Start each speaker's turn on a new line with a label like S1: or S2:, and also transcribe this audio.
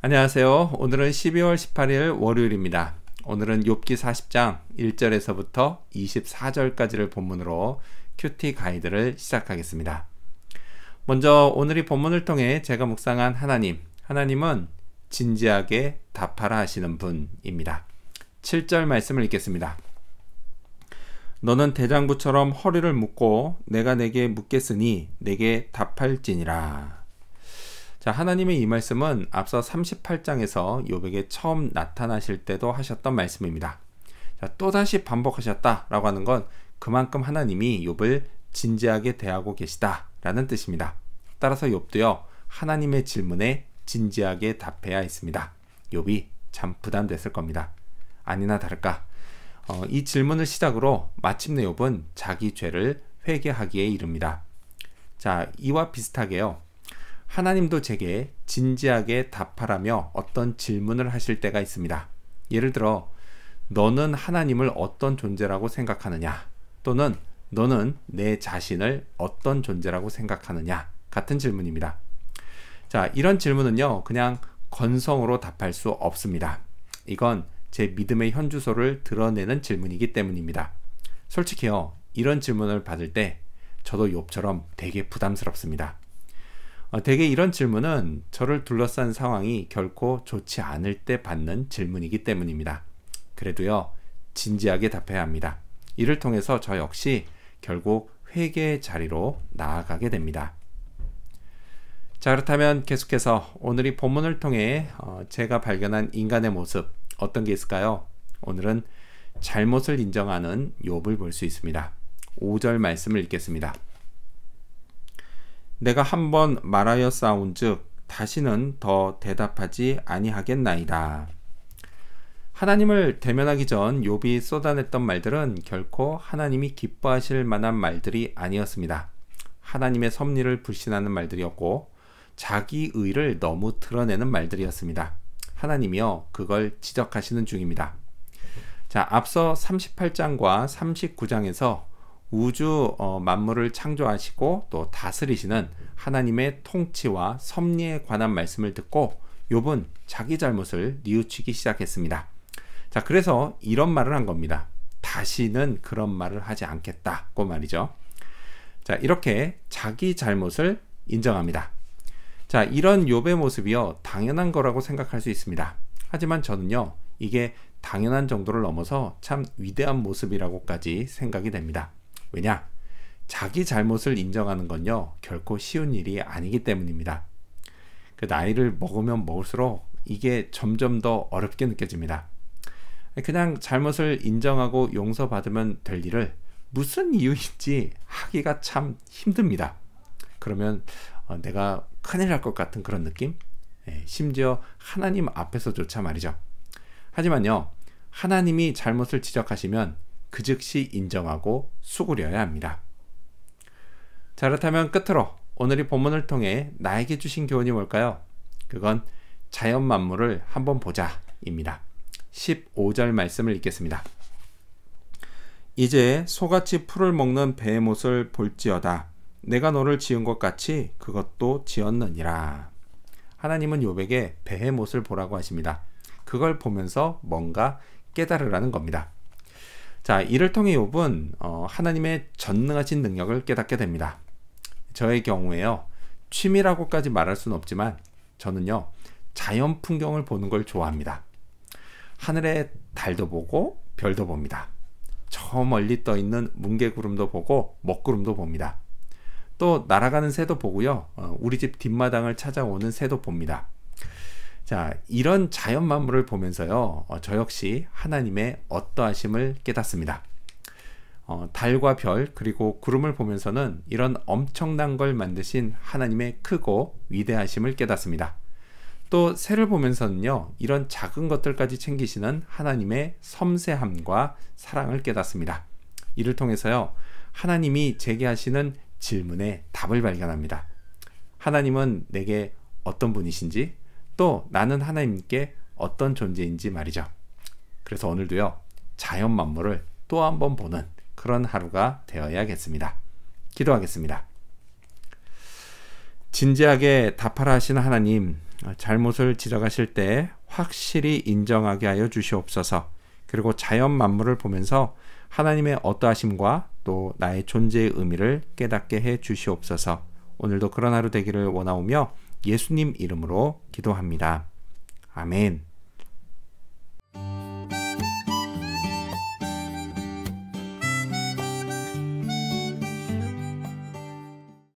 S1: 안녕하세요. 오늘은 12월 18일 월요일입니다. 오늘은 욥기 40장 1절에서부터 24절까지를 본문으로 큐티 가이드를 시작하겠습니다. 먼저 오늘 이 본문을 통해 제가 묵상한 하나님은 진지하게 답하라 하시는 분입니다. 7절 말씀을 읽겠습니다. 너는 대장부처럼 허리를 묶고 내가 내게 묻겠으니 내게 답할지니라. 자, 하나님의 이 말씀은 앞서 38장에서 욥에게 처음 나타나실 때도 하셨던 말씀입니다. 자, 또다시 반복하셨다라고 하는 건 그만큼 하나님이 욥을 진지하게 대하고 계시다라는 뜻입니다. 따라서 욥도요, 하나님의 질문에 진지하게 답해야 했습니다. 욥이 참 부담됐을 겁니다. 아니나 다를까 이 질문을 시작으로 마침내 욥은 자기 죄를 회개하기에 이릅니다. 자, 이와 비슷하게요, 하나님도 제게 진지하게 답하라며 어떤 질문을 하실 때가 있습니다. 예를 들어 너는 하나님을 어떤 존재라고 생각하느냐, 또는 너는 내 자신을 어떤 존재라고 생각하느냐 같은 질문입니다. 자, 이런 질문은요, 그냥 건성으로 답할 수 없습니다. 이건 제 믿음의 현주소를 드러내는 질문이기 때문입니다. 솔직히요, 이런 질문을 받을 때 저도 욥처럼 되게 부담스럽습니다. 대개 이런 질문은 저를 둘러싼 상황이 결코 좋지 않을 때 받는 질문이기 때문입니다. 그래도요, 진지하게 답해야 합니다. 이를 통해서 저 역시 결국 회개의 자리로 나아가게 됩니다. 자, 그렇다면 계속해서 오늘 이 본문을 통해 제가 발견한 인간의 모습, 어떤 게 있을까요? 오늘은 잘못을 인정하는 욥을 볼 수 있습니다. 5절 말씀을 읽겠습니다. 내가 한번 말하여 싸운즉 다시는 더 대답하지 아니하겠나이다. 하나님을 대면하기 전 욥이 쏟아냈던 말들은 결코 하나님이 기뻐하실 만한 말들이 아니었습니다. 하나님의 섭리를 불신하는 말들이었고 자기 의를 너무 드러내는 말들이었습니다. 하나님이요, 그걸 지적하시는 중입니다. 자, 앞서 38장과 39장에서 우주 만물을 창조하시고 또 다스리시는 하나님의 통치와 섭리에 관한 말씀을 듣고 욥은 자기 잘못을 뉘우치기 시작했습니다. 자, 그래서 이런 말을 한 겁니다. 다시는 그런 말을 하지 않겠다고 말이죠. 자, 이렇게 자기 잘못을 인정합니다. 자, 이런 욥의 모습이요, 당연한 거라고 생각할 수 있습니다. 하지만 저는요, 이게 당연한 정도를 넘어서 참 위대한 모습이라고까지 생각이 됩니다. 왜냐? 자기 잘못을 인정하는 건요, 결코 쉬운 일이 아니기 때문입니다. 그 나이를 먹으면 먹을수록 이게 점점 더 어렵게 느껴집니다. 그냥 잘못을 인정하고 용서받으면 될 일을 무슨 이유인지 하기가 참 힘듭니다. 그러면 내가 큰일 날 것 같은 그런 느낌? 심지어 하나님 앞에서조차 말이죠. 하지만요, 하나님이 잘못을 지적하시면 그 즉시 인정하고 수그려야 합니다. 자, 그렇다면 끝으로 오늘 이 본문을 통해 나에게 주신 교훈이 뭘까요? 그건 자연 만물을 한번 보자 입니다. 15절 말씀을 읽겠습니다. 이제 소같이 풀을 먹는 베헤못을 볼지어다. 내가 너를 지은 것 같이 그것도 지었느니라. 하나님은 욥에게 베헤못을 보라고 하십니다. 그걸 보면서 뭔가 깨달으라는 겁니다. 자, 이를 통해 욥은 하나님의 전능하신 능력을 깨닫게 됩니다. 저의 경우에요, 취미라고까지 말할 수는 없지만 저는요, 자연 풍경을 보는 걸 좋아합니다. 하늘에 달도 보고 별도 봅니다. 저 멀리 떠 있는 뭉게구름도 보고 먹구름도 봅니다. 또 날아가는 새도 보고요, 우리 집 뒷마당을 찾아오는 새도 봅니다. 자, 이런 자연 만물을 보면서요, 저 역시 하나님의 어떠하심을 깨닫습니다. 달과 별 그리고 구름을 보면서는 이런 엄청난 걸 만드신 하나님의 크고 위대하심을 깨닫습니다. 또 새를 보면서는요, 이런 작은 것들까지 챙기시는 하나님의 섬세함과 사랑을 깨닫습니다. 이를 통해서요, 하나님이 제게 하시는 질문에 답을 발견합니다. 하나님은 내게 어떤 분이신지, 또 나는 하나님께 어떤 존재인지 말이죠. 그래서 오늘도요, 자연 만물을 또 한 번 보는 그런 하루가 되어야겠습니다. 기도하겠습니다. 진지하게 답하라 하시는 하나님, 잘못을 지적하실 때 확실히 인정하게 하여 주시옵소서. 그리고 자연 만물을 보면서 하나님의 어떠하심과 또 나의 존재의 의미를 깨닫게 해 주시옵소서. 오늘도 그런 하루 되기를 원하오며 예수님 이름으로 기도합니다. 아멘.